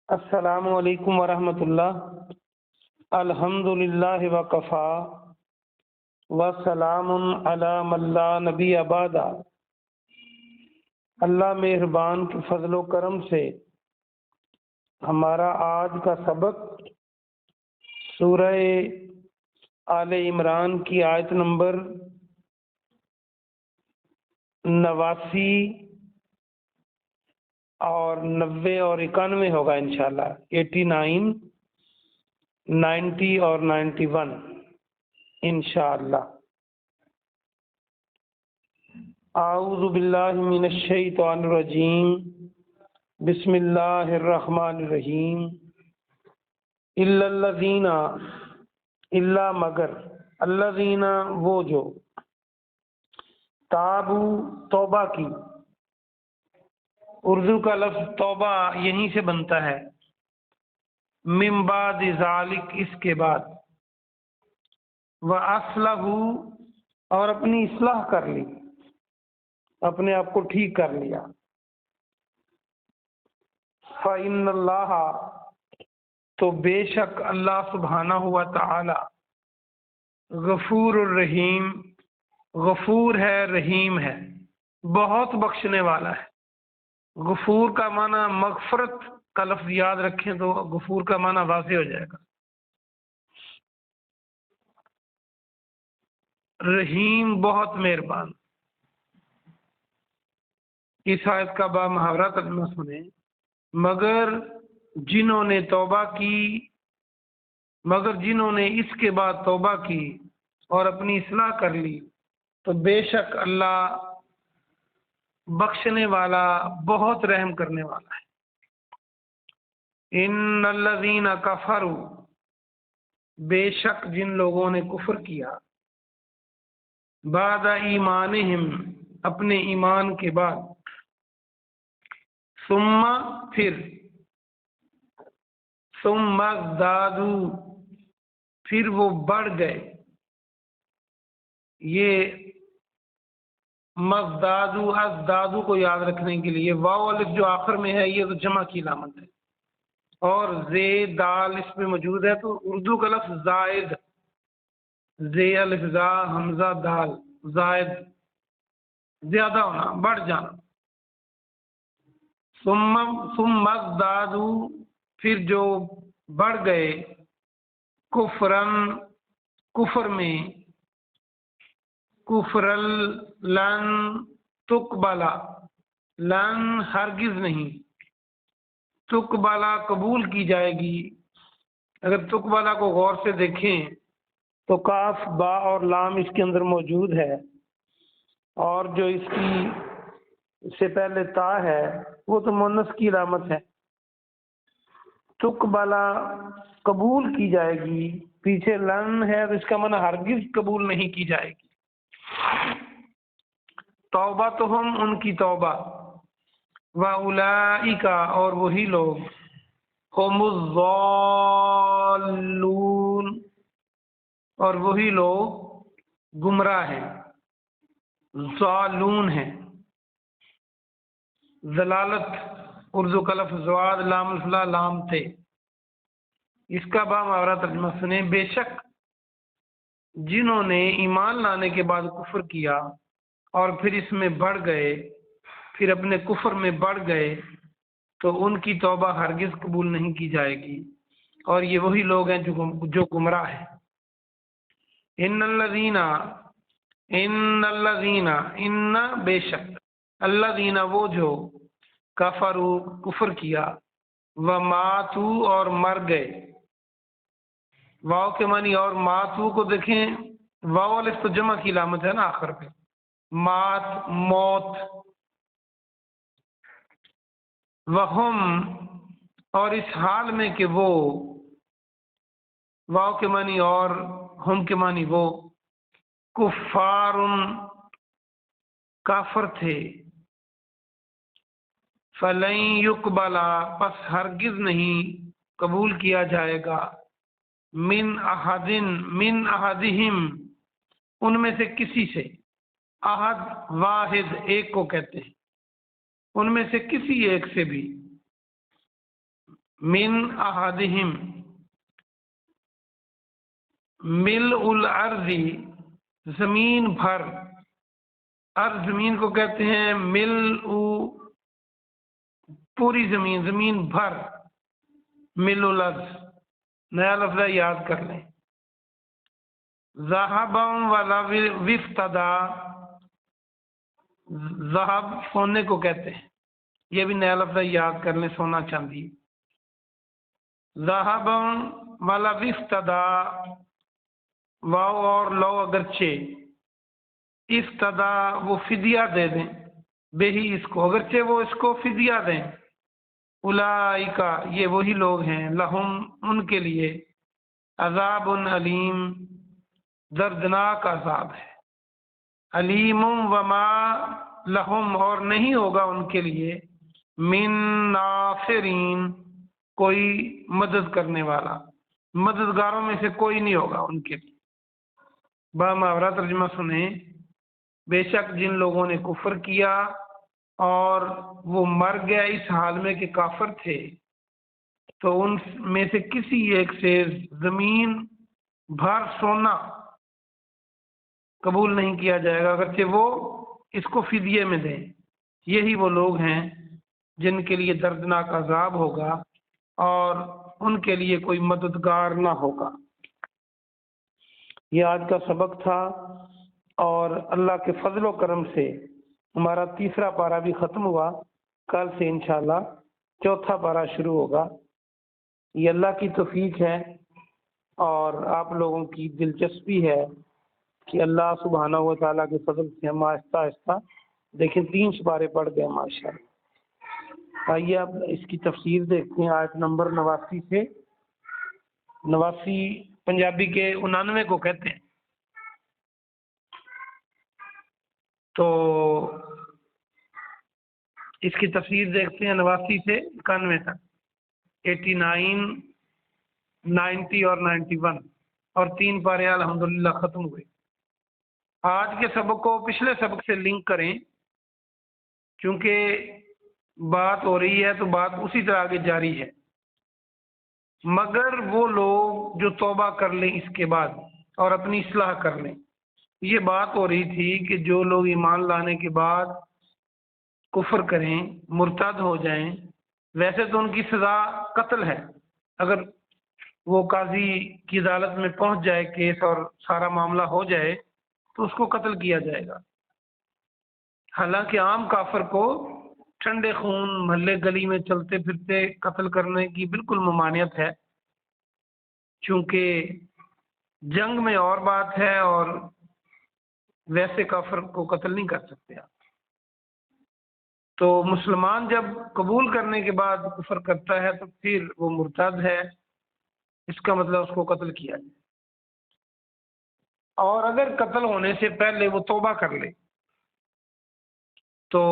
السلام علیکم ورحمۃ اللہ۔ الحمد للہ وکفا وسلام علی من لا نبی بعد۔ اللہ مہربان کے فضل و کرم سے ہمارا آج کا سبق سورہ آل عمران کی آیت نمبر 89 اور 90 اور 91 ہوگا انشاءاللہ۔ 89، 90 اور 91 انشاءاللہ۔ اعوذ باللہ من الشیطان الرجیم، بسم اللہ الرحمن الرحیم۔ الا الذین، الا مگر، الذین وہ جو، تابو توبہ کی۔ اردو کا لفظ توبہ یہیں سے بنتا ہے، من بعد ذالک، اس کے بعد، وَأَصْلَحُوا اور اپنی اصلاح کر لی، اپنے آپ کو ٹھیک کر لیا۔ فَإِنَّ اللَّهَ تو بے شک اللہ سبحانہ و تعالی، غفور الرحیم، غفور ہے رحیم ہے، بہت بخشنے والا ہے۔ غفور کا معنی مغفرت کا لفظ یاد رکھیں تو غفور کا معنی واضح ہو جائے گا۔ رحیم بہت مہربان۔ اس آیت کا با محاورہ ترجمہ سنیں۔ مگر جنہوں نے توبہ کی، مگر جنہوں نے اس کے بعد توبہ کی اور اپنی اصلاح کر لی تو بے شک اللہ بخشنے والا، بہت رحم کرنے والا ہے۔ ان الذین کفروا، بے شک جن لوگوں نے کفر کیا، بعد ایمانہم، اپنے ایمان کے بعد، ثم پھر، ثم ازدادوا پھر وہ بڑھ گئے۔ یہ مزدادو ازدادو کو یاد رکھنے کے لیے واو الف جو آخر میں ہے یہ تو جمع کی علامت ہے، اور زے دال اس میں موجود ہے تو اردو کا لفظ زائد، زے الف زا حمزہ دال، زائد زیادہ ہونا، بڑھ جانا۔ ثم ازدادو پھر جو بڑھ گئے، کفرن کفر میں، کفرل لن تقبلا، لن ہرگز نہیں، تقبلا قبول کی جائے گی۔ اگر تقبلا کو غور سے دیکھیں تو کاف با اور لام اس کے اندر موجود ہے، اور جو اس کی سے پہلے تا ہے وہ تو مؤنث کی علامت ہے۔ تقبلا قبول کی جائے گی، پیچھے لن ہے تو اس کا معنی ہرگز قبول نہیں کی جائے گی۔ توبہ تو ہم ان کی توبہ، وَأُولَئِكَ اور وہی لوگ، هُمُ الضَّالُّونَ اور وہی لوگ گمراہ ہیں، ضالون ہیں۔ ضلالت اردو کا لفظ زواد لام الفلا لام تھے۔ اس کا با محاورہ ترجمہ سنیں۔ بے شک جنہوں نے ایمان لانے کے بعد کفر کیا اور پھر اس میں بڑھ گئے، پھر اپنے کفر میں بڑھ گئے تو ان کی توبہ ہرگز قبول نہیں کی جائے گی، اور یہ وہی لوگ ہیں جو گمراہ ہیں۔ ان الذین، ان الذین، ان بے شک، الذین وہ جو، کفروا کفر کیا، وماتوا اور مر گئے۔ واو کے معنی اور ماتو کو دیکھیں، واو الف تو جمع کی علامت ہے نا آخر پہ، مات موت، وہم اور اس حال میں کہ وہ، واو کے معنی اور، ہم کے معنی وہ، کفار کافر تھے۔ فلن یقبلا پس ہرگز نہیں قبول کیا جائے گا، من احد، من احدہم ان میں سے کسی سے، احد واحد ایک کو کہتے ہیں، ان میں سے کسی ایک سے بھی، من احدہم ملء الارض، زمین بھر، ارض زمین کو کہتے ہیں، ملء پوری زمین، زمین بھر، ملء الارض نیا لفظ ہے، یاد کر لیں۔ ذهبا ولا وفتدا، ذهب سونے کو کہتے ہیں، یہ بھی نیا لفظ ہے، یاد کر لیں، سونا چاندی۔ ذهبا ولا وفتدا، واو اور لو اگرچہ، افتدا وہ فدیہ دے دیں، بے ہی اس کو، اگرچہ وہ اس کو فدیہ دیں، اولئک یہ وہی لوگ ہیں، لہم ان کے لیے، عذاب علیم دردناک عذاب ہے، علیم وما لہم اور نہیں ہوگا ان کے لیے، من ناصرین کوئی مدد کرنے والا، مددگاروں میں سے کوئی نہیں ہوگا ان کے لیے۔ باماورہ ترجمہ سنیں، بے شک جن لوگوں نے کفر کیا اور وہ مر گیا اس حال میں کہ کافر تھے، تو ان میں سے کسی ایک سے زمین بھر سونا قبول نہیں کیا جائے گا، اگرچہ وہ اس کو فدیے میں دیں۔ یہی وہ لوگ ہیں جن کے لیے دردناک عذاب ہوگا اور ان کے لیے کوئی مددگار نہ ہوگا۔ یہ آج کا سبق تھا، اور اللہ کے فضل و کرم سے ہمارا تیسرا پارہ بھی ختم ہوا۔ کل سے انشاءاللہ چوتھا پارہ شروع ہوگا۔ یہ اللہ کی توفیق ہے اور آپ لوگوں کی دلچسپی ہے کہ اللہ سبحانہ و تعالیٰ کے فضل سے ہم آہستہ آہستہ دیکھیں 3 سپارے پڑھ گئے ماشاءاللہ۔ آئیے اب اس کی تفسیر دیکھتے ہیں آیت نمبر 89 سے۔ 89 پنجابی کے 99 کو کہتے ہیں، تو اس کی تفسیر دیکھتے ہیں 89 سے 91 تک، 89، 90 اور 91، اور 3 پارے الحمدللہ ختم ہوئے۔ آج کے سبق کو پچھلے سبق سے لنک کریں، چونکہ بات ہو رہی ہے تو بات اسی طرح آگے جاری ہے۔ مگر وہ لوگ جو توبہ کر لیں اس کے بعد اور اپنی اصلاح کر لیں، یہ بات ہو رہی تھی کہ جو لوگ ایمان لانے کے بعد کفر کریں، مرتد ہو جائیں، ویسے تو ان کی سزا قتل ہے، اگر وہ قاضی کی عدالت میں پہنچ جائے کیس اور سارا معاملہ ہو جائے تو اس کو قتل کیا جائے گا۔ حالانکہ عام کافر کو ٹھنڈے خون محلے گلی میں چلتے پھرتے قتل کرنے کی بالکل ممانعت ہے، چونکہ جنگ میں اور بات ہے اور ویسے کافر کو قتل نہیں کر سکتے آپ۔ تو مسلمان جب قبول کرنے کے بعد کفر کرتا ہے تو پھر وہ مرتد ہے، اس کا مطلب اس کو قتل کیا جائے، اور اگر قتل ہونے سے پہلے وہ توبہ کر لے تو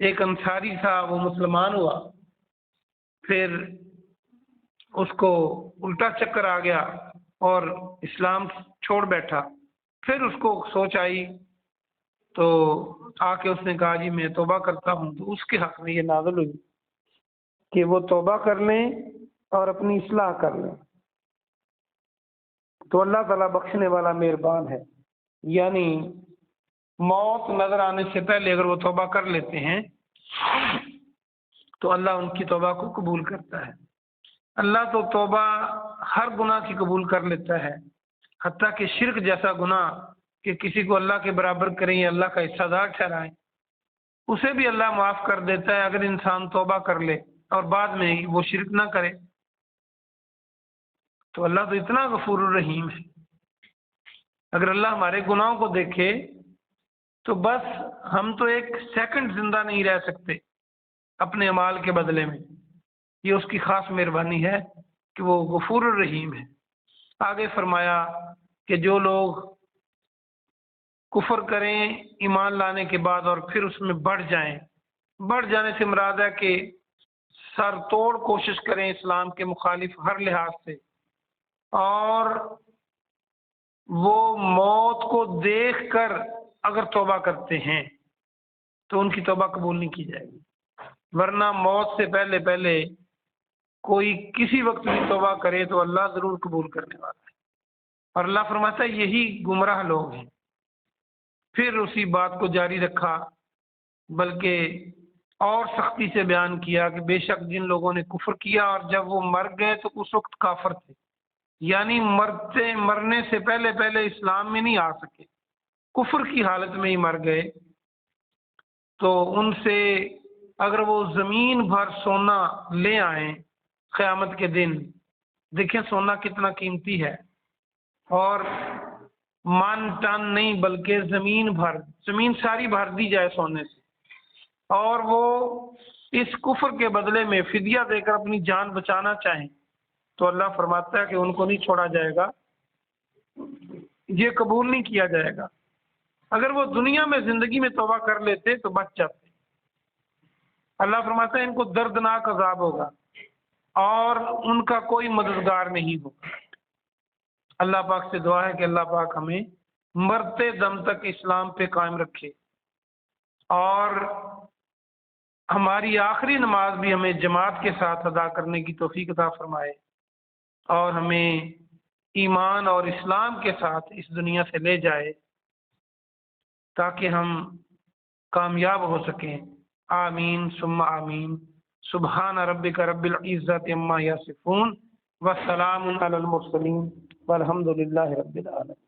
ایک انصاری تھا، وہ مسلمان ہوا، پھر اس کو الٹا چکر آ گیا اور اسلام چھوڑ بیٹھا، پھر اس کو سوچ آئی تو آ کے اس نے کہا جی میں توبہ کرتا ہوں، تو اس کے حق میں یہ نازل ہوئی کہ وہ توبہ کر لیں اور اپنی اصلاح کر لیں، تو اللہ تعالیٰ بخشنے والا مہربان ہے۔ یعنی موت نظر آنے سے پہلے اگر وہ توبہ کر لیتے ہیں تو اللہ ان کی توبہ کو قبول کرتا ہے۔ اللہ تو توبہ ہر گناہ کی قبول کر لیتا ہے، حتیٰ کہ شرک جیسا گناہ کہ کسی کو اللہ کے برابر کریں یا اللہ کا حصہ دار ٹھہرائیں، اسے بھی اللہ معاف کر دیتا ہے اگر انسان توبہ کر لے اور بعد میں وہ شرک نہ کرے۔ تو اللہ تو اتنا غفور الرحیم ہے، اگر اللہ ہمارے گناہوں کو دیکھے تو بس ہم تو ایک سیکنڈ زندہ نہیں رہ سکتے اپنے اعمال کے بدلے میں۔ یہ اس کی خاص مہربانی ہے کہ وہ غفور الرحیم ہے۔ آگے فرمایا کہ جو لوگ کفر کریں ایمان لانے کے بعد اور پھر اس میں بڑھ جائیں، بڑھ جانے سے مراد ہے کہ سر توڑ کوشش کریں اسلام کے مخالف ہر لحاظ سے، اور وہ موت کو دیکھ کر اگر توبہ کرتے ہیں تو ان کی توبہ قبول نہیں کی جائے گی، ورنہ موت سے پہلے کوئی کسی وقت بھی توبہ کرے تو اللہ ضرور قبول کرنے والا ہے۔ اور اللہ فرماتا ہے یہی گمراہ لوگ ہیں۔ پھر اسی بات کو جاری رکھا، بلکہ اور سختی سے بیان کیا کہ بے شک جن لوگوں نے کفر کیا اور جب وہ مر گئے تو اس وقت کافر تھے، یعنی مرنے سے پہلے پہلے اسلام میں نہیں آ سکے، کفر کی حالت میں ہی مر گئے، تو ان سے اگر وہ زمین بھر سونا لے آئیں قیامت کے دن، دیکھیں سونا کتنا قیمتی ہے، اور من ٹن نہیں بلکہ زمین ساری بھر دی جائے سونے سے، اور وہ اس کفر کے بدلے میں فدیہ دے کر اپنی جان بچانا چاہیں تو اللہ فرماتا ہے کہ ان کو نہیں چھوڑا جائے گا، یہ قبول نہیں کیا جائے گا۔ اگر وہ دنیا میں زندگی میں توبہ کر لیتے تو بچ جاتے۔ اللہ فرماتا ہے ان کو دردناک عذاب ہوگا اور ان کا کوئی مددگار نہیں ہوگا۔ اللہ پاک سے دعا ہے کہ اللہ پاک ہمیں مرتے دم تک اسلام پہ قائم رکھے، اور ہماری آخری نماز بھی ہمیں جماعت کے ساتھ ادا کرنے کی توفیق عطا فرمائے، اور ہمیں ایمان اور اسلام کے ساتھ اس دنیا سے لے جائے تاکہ ہم کامیاب ہو سکیں۔ آمین ثم آمین۔ سبحان ربک رب العزت عما یصفون وسلام علی المرسلین والحمد للہ رب العالمین۔